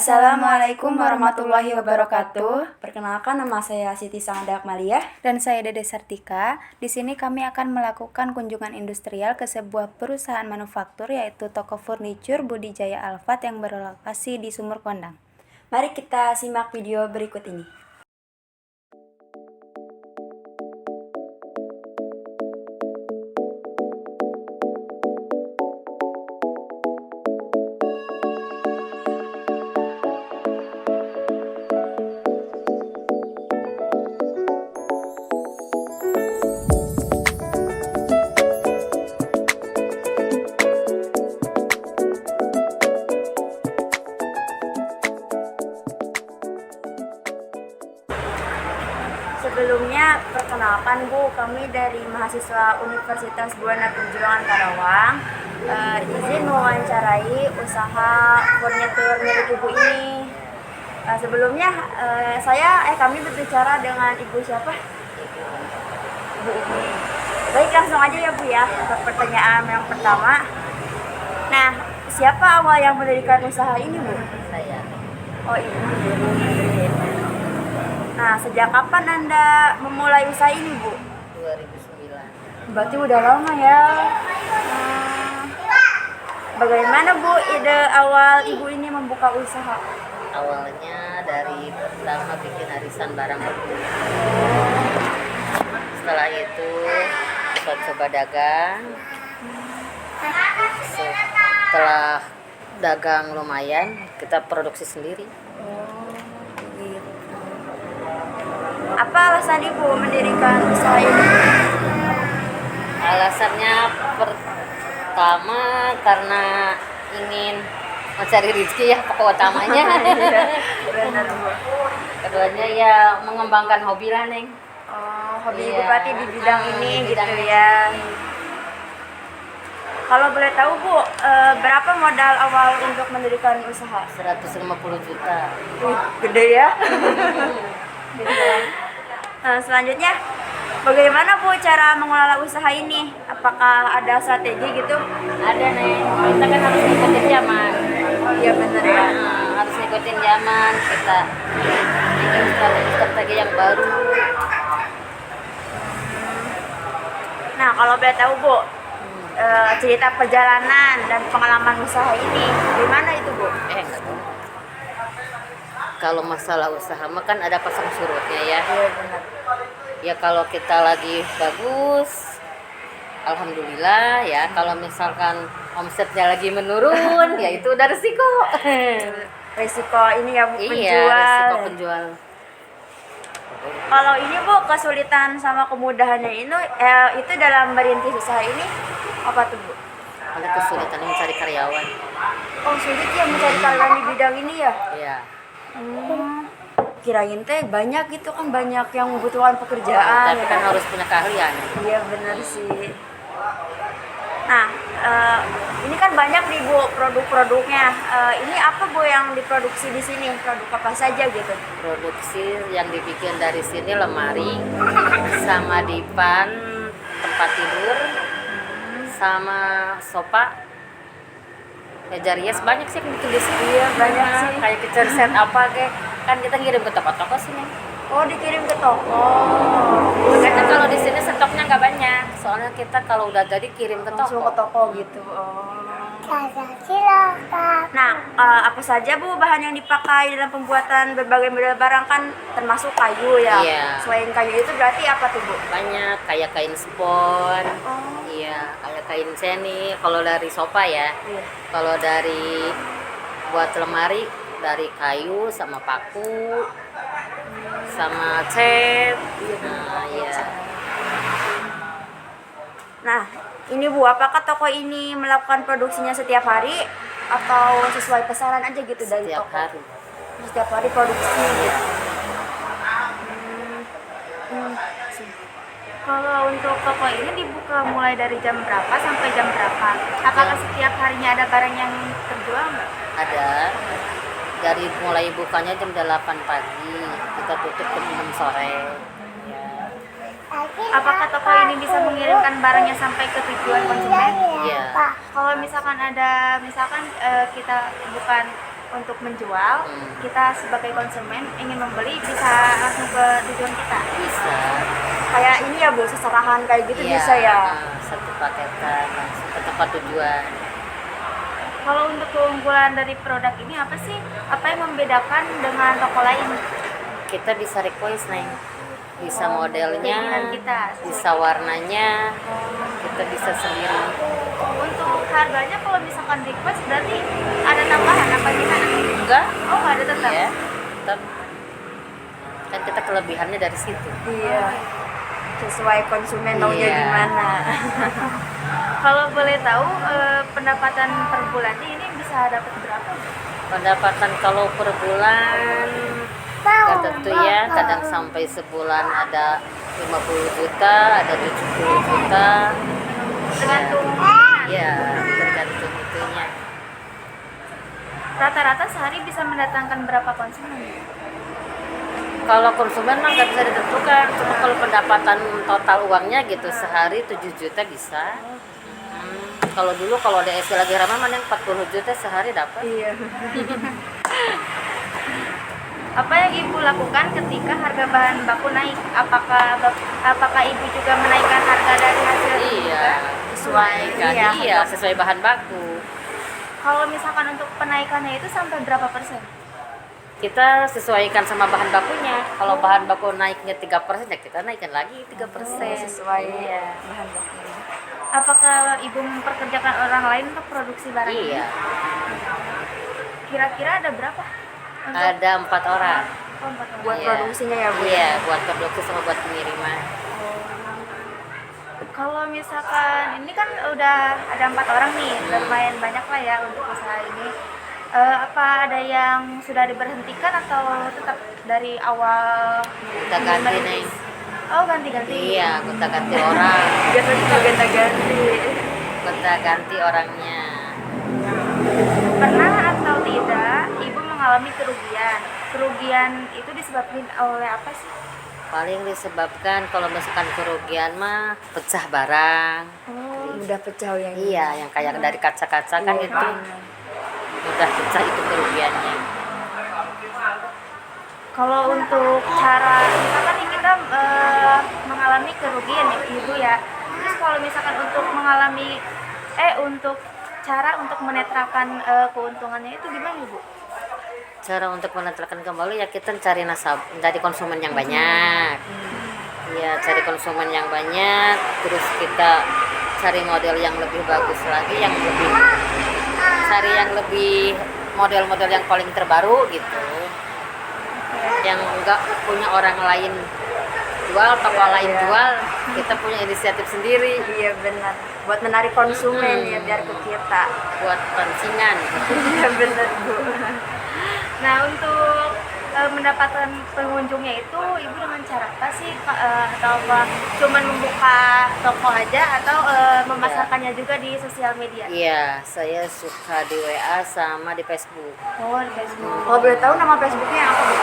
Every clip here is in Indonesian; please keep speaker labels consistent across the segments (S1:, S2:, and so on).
S1: Assalamualaikum warahmatullahi wabarakatuh. Perkenalkan, nama saya Siti Sangada Akmalia.
S2: Dan saya Dede Sartika. Di sini kami akan melakukan kunjungan industrial ke sebuah perusahaan manufaktur, yaitu toko furniture Budi Jaya Alfat yang berlokasi di Sumur Kondang.
S1: Mari kita simak video berikut ini. Sebelumnya, perkenalkan Bu, kami dari mahasiswa Universitas Buana Penjuangan Karawang. Izin mewawancarai usaha furnitur milik Ibu ini. Sebelumnya, kami berbicara dengan Ibu siapa? Ibu ini. Baik, langsung aja ya Bu ya, untuk pertanyaan yang pertama. Nah, siapa awal yang mendirikan usaha ini Bu?
S3: Saya.
S1: Oh, Ibu sendiri. Nah, sejak kapan Anda memulai usaha ini, Bu?
S3: 2009.
S1: Berarti udah lama ya. Bagaimana, Bu, ide awal Ibu ini membuka usaha?
S3: Awalnya dari pertama bikin arisan barang beku. Setelah itu coba dagang. Setelah dagang lumayan, kita produksi sendiri.
S1: Apa alasan Ibu mendirikan usaha ini?
S3: Alasannya pertama karena ingin mencari rezeki ya, pokok utamanya.
S1: Benar, Bu.
S3: Keduanya ya mengembangkan hobi lah, Neng.
S1: Oh, hobi
S3: Iya.
S1: Ibu berarti di bidang ini
S3: Bidang
S1: gitu
S3: ini.
S1: ya. Kalau boleh tahu, Bu, berapa modal awal untuk mendirikan usaha?
S3: 150 juta.
S1: Gede ya. Nah, selanjutnya, bagaimana Bu cara mengelola usaha ini? Apakah ada strategi gitu?
S3: Ada, Neng. Kita kan harus ngikutin zaman.
S1: Iya benar ya.
S3: Harus ngikutin zaman. Kita bikin strategi yang baru.
S1: Nah, kalau boleh tahu Bu, cerita perjalanan dan pengalaman usaha ini, gimana itu Bu?
S3: Enggak tahu. Kalau masalah usaha mah kan ada pasang surutnya ya.
S1: Iya benar.
S3: Ya kalau kita lagi bagus, alhamdulillah ya. Kalau misalkan omsetnya lagi menurun, ya itu udah resiko.
S1: Resiko ini ya Bu,
S3: Iya,
S1: penjual.
S3: resiko penjual.
S1: Kalau ini Bu, kesulitan sama kemudahannya itu dalam merintis usaha ini apa tuh Bu?
S3: Ada kesulitan mencari karyawan.
S1: Oh, sulit ya mencari karyawan di bidang ini ya?
S3: Iya.
S1: Kirain teh banyak gitu kan, banyak yang membutuhkan pekerjaan.
S3: Tapi kan harus punya keahlian.
S1: Iya benar sih. Nah, ini kan banyak nih Bu produk-produknya. Ini apa Bu yang diproduksi di sini? Produk apa saja gitu?
S3: Produksi yang dibikin dari sini lemari, sama dipan tempat tidur, sama sofa, meja rias, banyak sih yang bikin di sini.
S1: Iya banyak sih.
S3: Kayak kita set apa kayak kan kita ngirim ke toko-toko sini.
S1: Oh, dikirim ke toko.
S3: Karena kalau di sini stoknya nggak banyak, soalnya kita kalau udah jadi kirim ke
S1: Langsung
S3: toko.
S1: ke toko gitu. Oh. Nah, apa saja Bu bahan yang dipakai dalam pembuatan berbagai model barang, kan termasuk kayu ya?
S3: Iya.
S1: Selain kayu itu berarti apa tuh Bu?
S3: Banyak kayak kain spon,
S1: Oh.
S3: iya kayak kain seni. Kalau dari sofa ya,
S1: Iya.
S3: kalau dari buat lemari dari kayu sama paku sama cat. Nah, iya.
S1: Nah, ini Bu, apakah toko ini melakukan produksinya setiap hari atau sesuai pesanan aja gitu dari
S3: Setiap
S1: toko?
S3: hari.
S1: Setiap hari produksi gitu. Kalau untuk toko ini dibuka mulai dari jam berapa sampai jam berapa? Apakah setiap harinya ada barang yang terjual nggak?
S3: Ada dari mulai bukanya jam 8 pagi, kita tutup jam 6 sore. Ya.
S1: Apakah toko ini bisa mengirimkan barangnya sampai ke tujuan konsumen?
S3: Iya.
S1: Kalau misalkan kita bukan untuk menjual, kita sebagai konsumen ingin membeli bisa langsung ke tujuan kita.
S3: Bisa.
S1: Kayak ini ya Bu, seserahan kayak gitu
S3: Iya,
S1: bisa ya.
S3: satu paketan langsung ke tempat tujuan.
S1: Kalau untuk keunggulan dari produk ini apa sih? Apa yang membedakan dengan toko lain?
S3: Kita bisa request, Neng. Bisa
S1: Keinginan
S3: modelnya,
S1: kita.
S3: bisa warnanya, kita bisa sendiri.
S1: Untuk harganya kalau misalkan request berarti ada tambahan apa gimana?
S3: Enggak?
S1: Oh nggak ada tetap?
S3: Iya, tetap. Kan kita kelebihannya dari situ.
S1: Iya. Sesuai konsumen maunya
S3: Iya.
S1: gimana. Kalau boleh tahu pendapatan per bulannya ini bisa dapat berapa?
S3: Pendapatan kalau per bulan nggak tentu ya, kadang sampai sebulan ada 50 juta, ada 70 juta.
S1: Tergantung.
S3: Ya, tergantung itunya.
S1: Rata-rata sehari bisa mendatangkan berapa konsumen?
S3: Kalau konsumen mah nggak bisa ditentukan, cuma kalau pendapatan total uangnya gitu sehari 7 juta bisa. Kalau dulu kalau DSC lagi ramai mana yang 40 juta sehari dapat.
S1: Iya. Apa yang Ibu lakukan ketika harga bahan baku naik? Apakah Ibu juga menaikkan harga dari hasil itu
S3: Iya,
S1: juga? Sesuai
S3: kan?
S1: iya,
S3: Iya,
S1: harga.
S3: sesuai bahan baku.
S1: Kalau misalkan untuk penaikannya itu sampai berapa persen?
S3: Kita sesuaikan sama bahan bakunya. Kalau bahan baku naiknya 3%, ya kita naikkan lagi 3%.
S1: Sesuai
S3: Iya.
S1: bahan bakunya. Apakah Ibu memperkerjakan orang lain untuk produksi barang ini?
S3: Iya,
S1: Kira-kira ada berapa? Untuk
S3: ada 4 orang.
S1: buat
S3: Iya.
S1: produksinya ya Bu?
S3: Iya, buat produksi sama buat pengiriman.
S1: Kalau misalkan ini kan udah ada 4 orang nih, lumayan banyak lah ya untuk usaha ini. Apa ada yang sudah diberhentikan atau tetap dari awal?
S3: Kita ganti, Neng.
S1: Oh ganti-ganti.
S3: Iya, kita ganti orang.
S1: Biasanya juga ganti-ganti.
S3: Kita ganti orangnya.
S1: Pernah atau tidak Ibu mengalami kerugian? Kerugian itu disebabkan oleh apa sih?
S3: Paling disebabkan kalau misalkan kerugian mah pecah barang.
S1: Oh, mudah pecah yang
S3: Iya, yang kayak dari kaca-kaca kan itu mudah pecah itu kerugiannya.
S1: Kalau untuk cara misalkan nih kita mengalami kerugian ya Ibu ya. Terus kalau misalkan untuk mengalami untuk cara untuk menetralkan keuntungannya itu gimana Ibu?
S3: Cara untuk menetralkan kembali ya kita cari cari konsumen yang banyak. Iya, cari konsumen yang banyak, terus kita cari model yang lebih bagus lagi, cari yang lebih model-model yang paling terbaru gitu. Yang enggak punya orang lain jual, toko lain jual, kita punya inisiatif sendiri
S1: Iya benar. Buat menarik konsumen ya biar ke kita.
S3: buat pancingan.
S1: Iya benar Bu. Nah untuk mendapatkan pengunjungnya itu Ibu dengan cara apa sih? Atau apa? Cuman membuka toko aja atau memasarkannya juga di sosial media?
S3: Iya, saya suka di WA sama di Facebook.
S1: Oh di Facebook. Kalau boleh tahu nama Facebooknya apa Bu?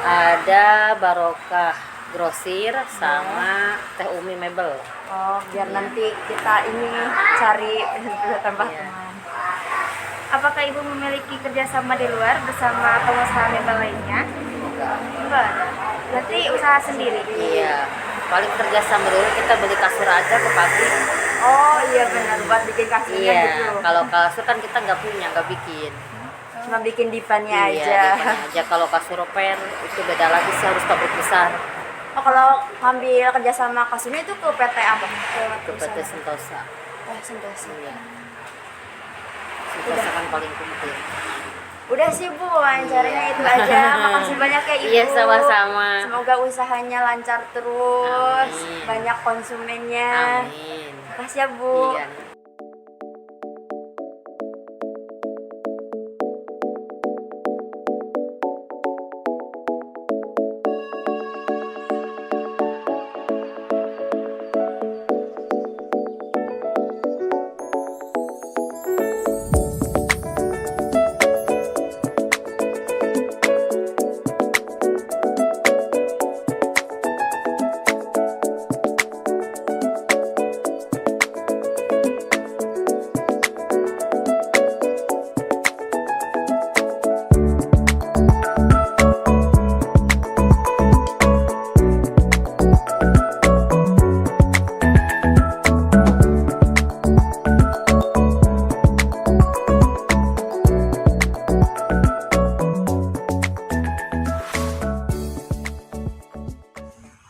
S3: Ada Barokah Grosir sama Teh Umi Mebel.
S1: Oh biar nanti kita ini cari tambah
S3: Iya.
S1: teman. Apakah Ibu memiliki kerjasama di luar bersama pengusaha mebel lainnya? Enggak. Berarti usaha sendiri?
S3: Iya, paling kerja sama dulu kita beli kasur aja ke pabrik.
S1: Oh iya benar, buat bikin kasurnya
S3: Iya,
S1: gitu.
S3: kalau kasur kan kita nggak punya, nggak bikin.
S1: Cuma bikin dipannya
S3: Iya,
S1: aja.
S3: dipannya aja. Kalau kasur pen itu beda lagi sih, harus pabrik besar.
S1: Oh kalau ngambil kerjasama kasurnya itu ke PT apa?
S3: Ke PT Sentosa.
S1: Oh Sentosa.
S3: Iya. Sentosa kan paling penting.
S1: Udah sih Bu, wawancaranya itu aja. Makasih banyak ya Ibu.
S3: Iya, sama-sama.
S1: Semoga usahanya lancar terus,
S3: Amin.
S1: banyak konsumennya.
S3: Amin.
S1: Makasih ya Bu.
S3: Iya.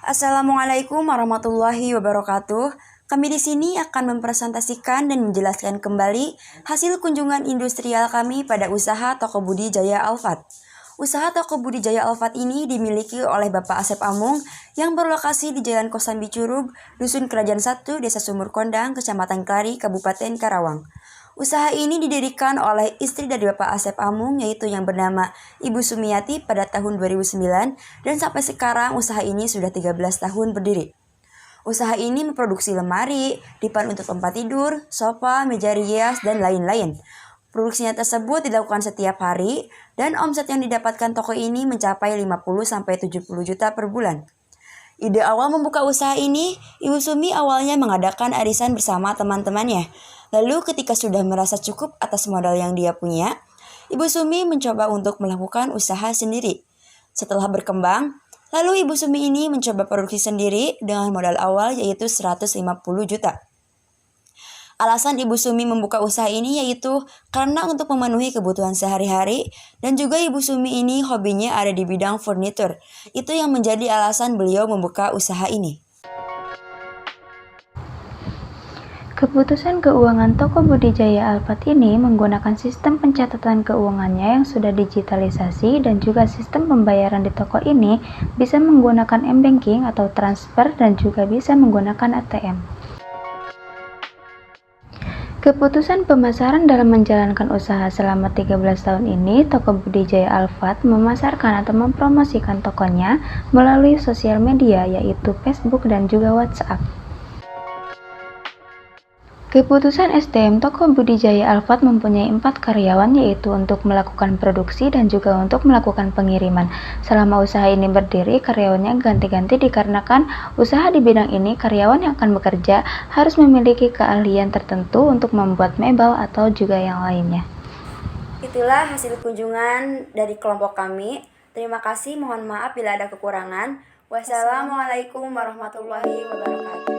S1: Assalamualaikum warahmatullahi wabarakatuh. Kami di sini akan mempresentasikan dan menjelaskan kembali hasil kunjungan industrial kami pada usaha Toko Budi Jaya Alfat. Usaha Toko Budi Jaya Alfat ini dimiliki oleh Bapak Asep Amung yang berlokasi di Jalan Kosambi Curug, Dusun Kerajaan 1, Desa Sumur Kondang, Kecamatan Klari, Kabupaten Karawang. Usaha ini didirikan oleh istri dari Bapak Asep Amung, yaitu yang bernama Ibu Sumiati pada tahun 2009, dan sampai sekarang usaha ini sudah 13 tahun berdiri. Usaha ini memproduksi lemari, dipan untuk tempat tidur, sofa, meja rias, dan lain-lain. Produksinya tersebut dilakukan setiap hari, dan omset yang didapatkan toko ini mencapai 50-70 juta per bulan. Ide awal membuka usaha ini, Ibu Sumi awalnya mengadakan arisan bersama teman-temannya. Lalu ketika sudah merasa cukup atas modal yang dia punya, Ibu Sumi mencoba untuk melakukan usaha sendiri. Setelah berkembang, lalu Ibu Sumi ini mencoba produksi sendiri dengan modal awal yaitu 150 juta. Alasan Ibu Sumi membuka usaha ini yaitu karena untuk memenuhi kebutuhan sehari-hari, dan juga Ibu Sumi ini hobinya ada di bidang furnitur. Itu yang menjadi alasan beliau membuka usaha ini.
S2: Keputusan keuangan Toko Budi Jaya Alfat ini menggunakan sistem pencatatan keuangannya yang sudah digitalisasi, dan juga sistem pembayaran di toko ini bisa menggunakan m-banking atau transfer dan juga bisa menggunakan ATM. Keputusan pemasaran dalam menjalankan usaha selama 13 tahun ini, Toko Budi Jaya Alfat memasarkan atau mempromosikan tokonya melalui sosial media yaitu Facebook dan juga WhatsApp. Keputusan SDM Toko Budi Jaya Alfat mempunyai 4 karyawan, yaitu untuk melakukan produksi dan juga untuk melakukan pengiriman. Selama usaha ini berdiri, karyawannya ganti-ganti dikarenakan usaha di bidang ini karyawan yang akan bekerja harus memiliki keahlian tertentu untuk membuat mebel atau juga yang lainnya.
S1: Itulah hasil kunjungan dari kelompok kami. Terima kasih, mohon maaf bila ada kekurangan. Wassalamualaikum warahmatullahi wabarakatuh.